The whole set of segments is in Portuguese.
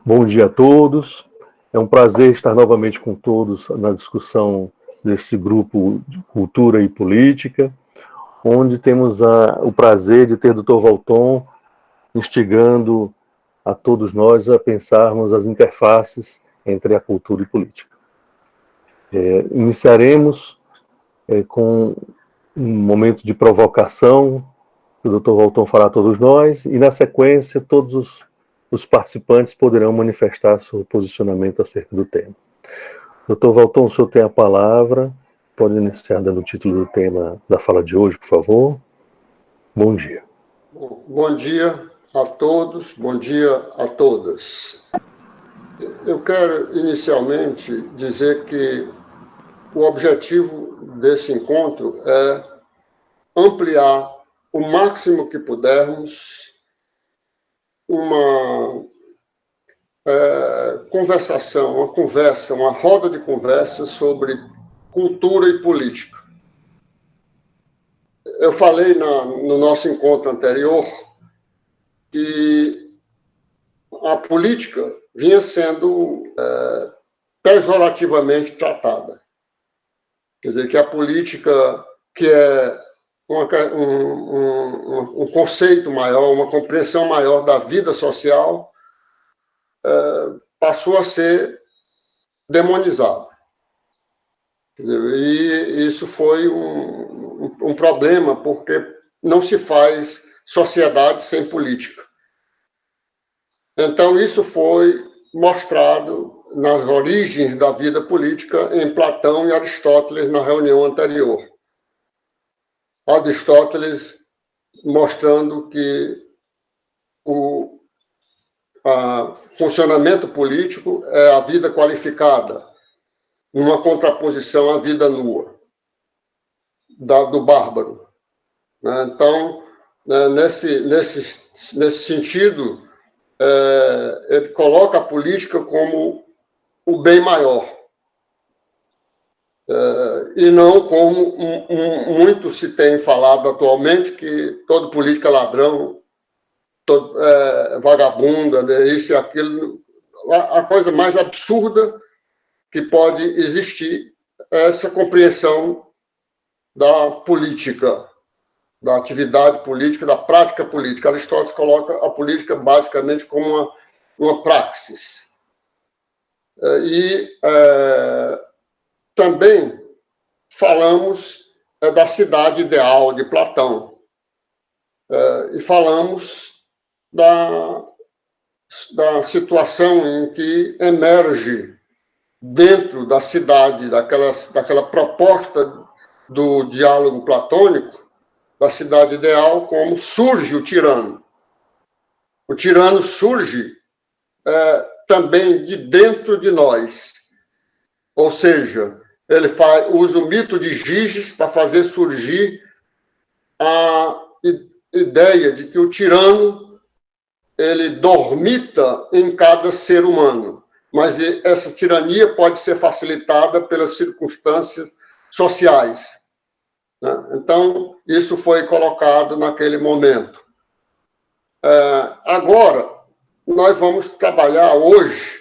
Bom dia a todos. É um prazer estar novamente com todos na discussão desse grupo de cultura e política, onde temos o prazer de ter o Dr. Valton instigando a todos nós a pensarmos as interfaces entre a cultura e política. Iniciaremos com um momento de provocação que o Dr. Valton fará a todos nós, e na sequência todos os participantes poderão manifestar seu posicionamento acerca do tema. Dr. Valton, o senhor tem a palavra, pode iniciar dando o título do tema da fala de hoje, por favor. Bom dia. Bom dia a todos, bom dia a todas. Eu quero inicialmente dizer que o objetivo desse encontro é ampliar o máximo que pudermos uma conversação, uma roda de conversa sobre cultura e política. Eu falei no nosso encontro anterior que a política vinha sendo pejorativamente tratada. Quer dizer, que a política, que é um conceito maior, uma compreensão maior da vida social, passou a ser demonizada. Quer dizer, e isso foi um problema, porque não se faz sociedade sem política. Então, isso foi mostrado nas origens da vida política em Platão e Aristóteles na reunião anterior. Aristóteles mostrando que o funcionamento político é a vida qualificada, numa contraposição à vida nua, do bárbaro. Então, nesse sentido, ele coloca a política como o bem maior, e não como muito se tem falado atualmente, que todo político é ladrão, todo vagabunda, né, isso e aquilo. A coisa mais absurda que pode existir é essa compreensão da política, da atividade política, da prática política. Aristóteles coloca a política basicamente como uma praxis. Também falamos da cidade ideal de Platão, e falamos da situação em que emerge dentro da cidade, daquela proposta do diálogo platônico, da cidade ideal, como surge o tirano. O tirano surge também de dentro de nós. Ou seja, ele usa o mito de Giges para fazer surgir a ideia de que o tirano ele dormita em cada ser humano. Mas essa tirania pode ser facilitada pelas circunstâncias sociais. Então, isso foi colocado naquele momento. Agora, nós vamos trabalhar hoje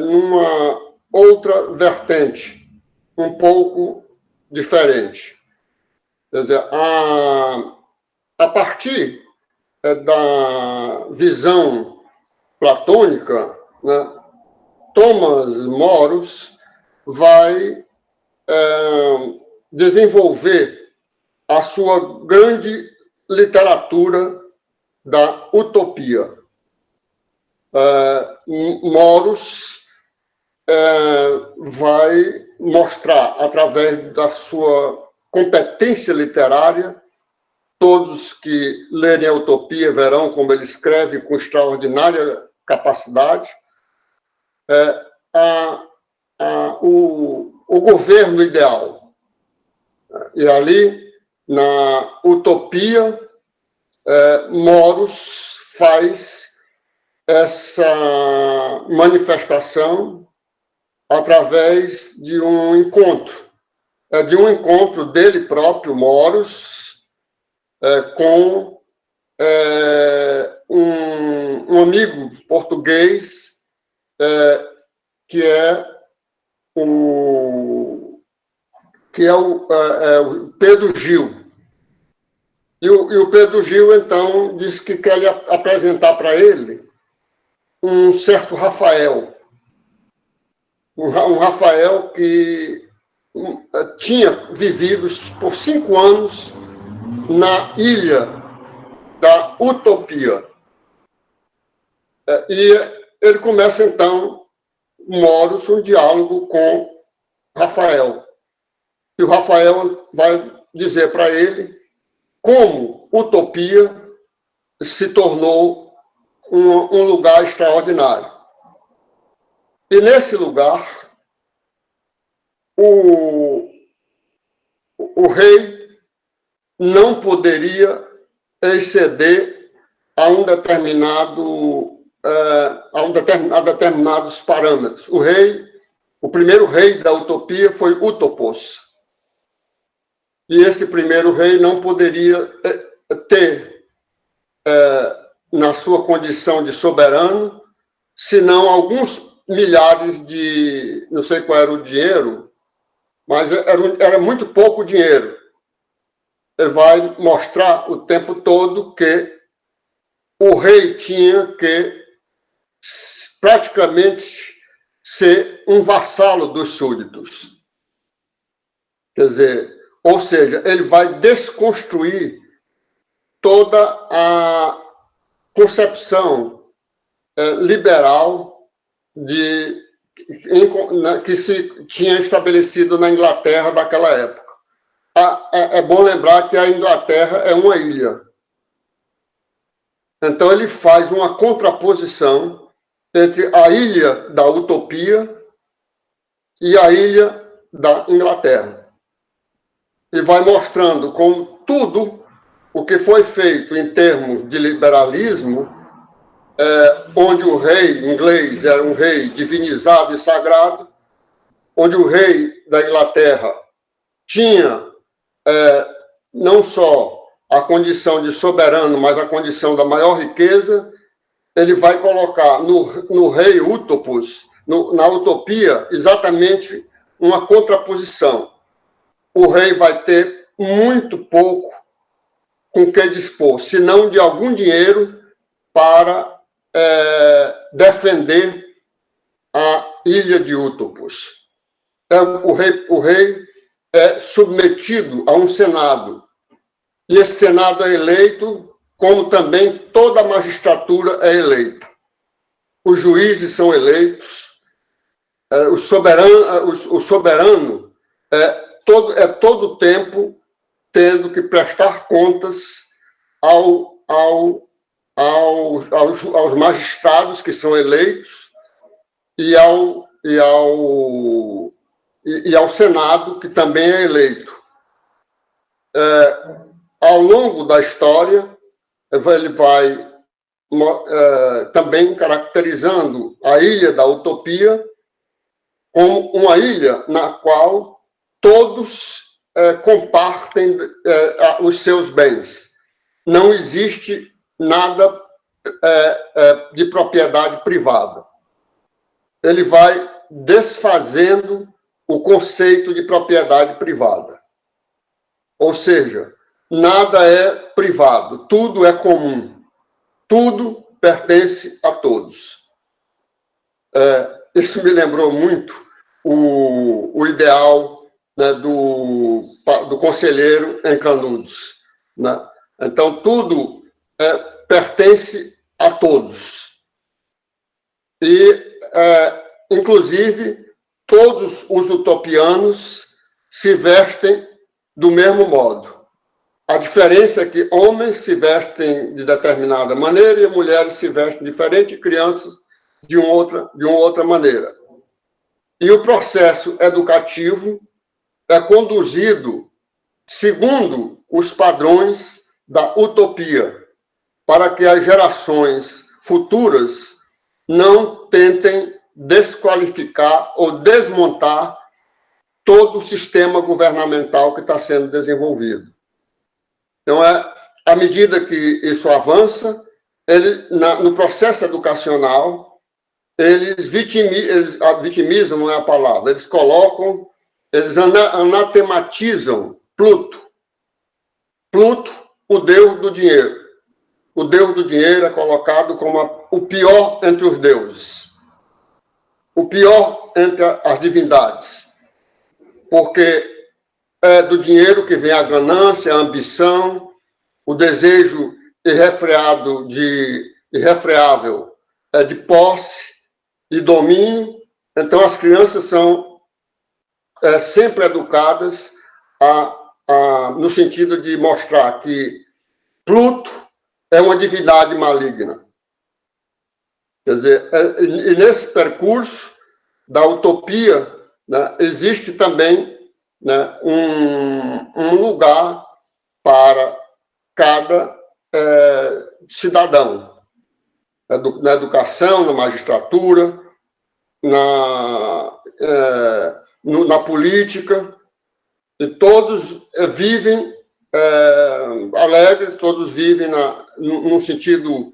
numa outra vertente, um pouco diferente. Quer dizer, a partir da visão platônica, né, Thomas Moros vai desenvolver a sua grande literatura da utopia. Moros vai mostrar, através da sua competência literária, todos que lerem a Utopia verão como ele escreve com extraordinária capacidade, o governo ideal. E ali, na Utopia, Moros faz essa manifestação através de um encontro. De um encontro dele próprio, Moros, com um amigo português, que é o Pedro Gil. E o Pedro Gil, então, disse que quer lhe apresentar para ele um certo Rafael. Um Rafael que tinha vivido por 5 anos na ilha da Utopia. E ele começa, então, modos, um diálogo com Rafael. E o Rafael vai dizer para ele como Utopia se tornou um lugar extraordinário. E nesse lugar, o rei não poderia exceder a determinados parâmetros. O primeiro rei da Utopia foi Utopos. E esse primeiro rei não poderia ter, na sua condição de soberano, senão alguns milhares de... não sei qual era o dinheiro, mas era muito pouco dinheiro. Ele vai mostrar o tempo todo que o rei tinha que praticamente ser um vassalo dos súditos. Quer dizer, ou seja, ele vai desconstruir toda a concepção liberal que se tinha estabelecido na Inglaterra daquela época. É bom lembrar que a Inglaterra é uma ilha. Então ele faz uma contraposição entre a ilha da Utopia e a ilha da Inglaterra. E vai mostrando como tudo o que foi feito em termos de liberalismo, onde o rei inglês era um rei divinizado e sagrado, onde o rei da Inglaterra tinha não só a condição de soberano, mas a condição da maior riqueza, ele vai colocar no rei Utopos, na Utopia, exatamente uma contraposição. O rei vai ter muito pouco com que dispor, se não de algum dinheiro para defender a ilha de Utopos. O rei é submetido a um senado, e esse senado é eleito, como também toda a magistratura é eleita. Os juízes são eleitos, o soberano todo o tempo tendo que prestar contas aos magistrados que são eleitos e ao Senado, que também é eleito. Ao longo da história, ele vai também caracterizando a ilha da Utopia como uma ilha na qual todos compartem os seus bens. Não existe nada de propriedade privada. Ele vai desfazendo o conceito de propriedade privada. Ou seja, nada é privado, tudo é comum. Tudo pertence a todos. Isso me lembrou muito o ideal, né, do conselheiro em Canudos, né? Então, tudo pertence a todos. E, inclusive, todos os utopianos se vestem do mesmo modo. A diferença é que homens se vestem de determinada maneira e mulheres se vestem diferente, e crianças de uma outra maneira. E o processo educativo é conduzido segundo os padrões da utopia, para que as gerações futuras não tentem desqualificar ou desmontar todo o sistema governamental que está sendo desenvolvido. Então, à medida que isso avança, no processo educacional, eles vitimizam, não é a palavra, eles anatematizam Pluto. Pluto, o deus do dinheiro. O deus do dinheiro é colocado como o pior entre os deuses. O pior entre as divindades. Porque é do dinheiro que vem a ganância, a ambição, o desejo irrefreável de posse e domínio. Então, as crianças são sempre educadas no sentido de mostrar que Pluto é uma divindade maligna. Quer dizer, e nesse percurso da utopia, né, existe também, né, um lugar para cada cidadão, na educação, na magistratura, na política, e todos vivem alegres, todos vivem no sentido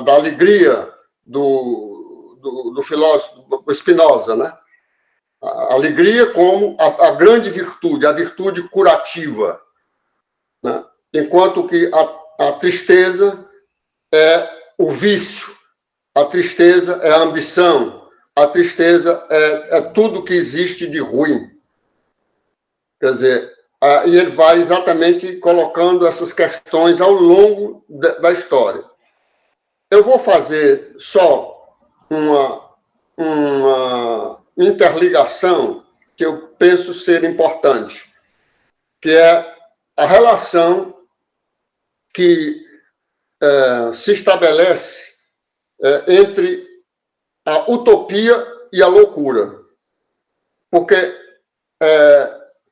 da alegria do filósofo Spinoza, né? A alegria como a grande virtude, a virtude curativa, né? Enquanto que a tristeza é o vício, a tristeza é a ambição, a tristeza é tudo que existe de ruim. Quer dizer, e ele vai exatamente colocando essas questões ao longo da história. Eu vou fazer só uma interligação que eu penso ser importante, que é a relação que se estabelece entre a utopia e a loucura. Porque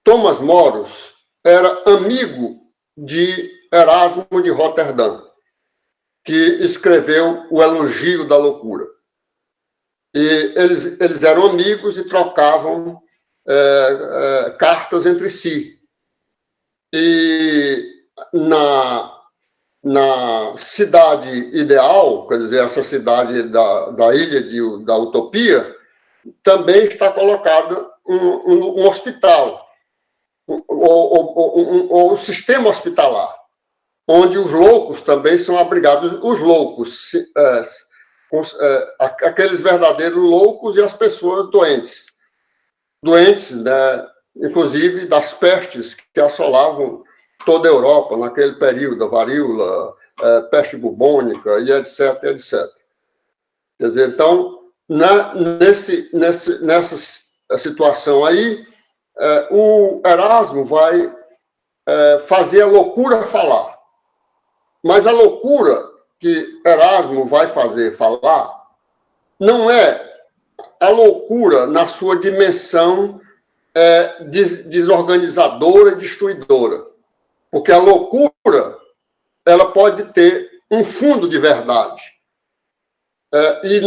Thomas Moros era amigo de Erasmo de Roterdã, que escreveu o Elogio da Loucura. E eles eram amigos e trocavam cartas entre si. E na cidade ideal, quer dizer, essa cidade da ilha da utopia, também está colocado um hospital, ou um sistema hospitalar, onde os loucos também são abrigados, os loucos, aqueles verdadeiros loucos e as pessoas doentes, né, inclusive das pestes que assolavam toda a Europa naquele período, a varíola, peste bubônica e etc, etc. Quer dizer, então, nessa situação aí, o Erasmo vai fazer a loucura falar. Mas a loucura que Erasmo vai fazer falar não é a loucura na sua dimensão desorganizadora e destruidora. Porque a loucura ela pode ter um fundo de verdade. E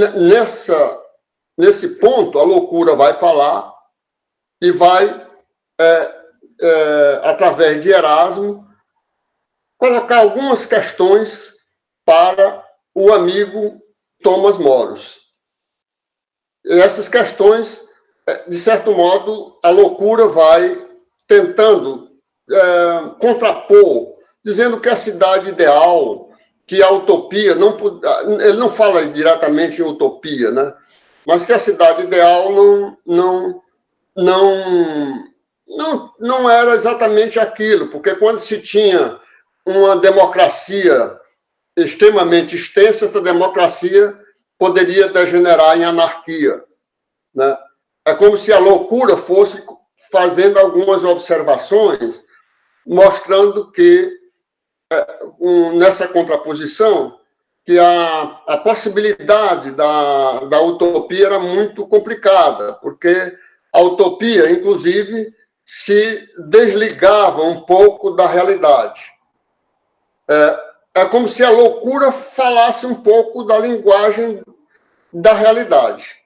nesse ponto, a loucura vai falar e vai, através de Erasmo, colocar algumas questões para o amigo Thomas Moros. E essas questões, de certo modo, a loucura vai tentando contrapor, dizendo que a cidade ideal, que a utopia, ele não fala diretamente em utopia, né? Mas que a cidade ideal não era exatamente aquilo, porque quando se tinha uma democracia extremamente extensa, essa democracia poderia degenerar em anarquia, né? É como se a loucura fosse fazendo algumas observações, mostrando que, nessa contraposição, que a possibilidade da utopia era muito complicada, porque a utopia, inclusive, se desligava um pouco da realidade. É como se a loucura falasse um pouco da linguagem da realidade.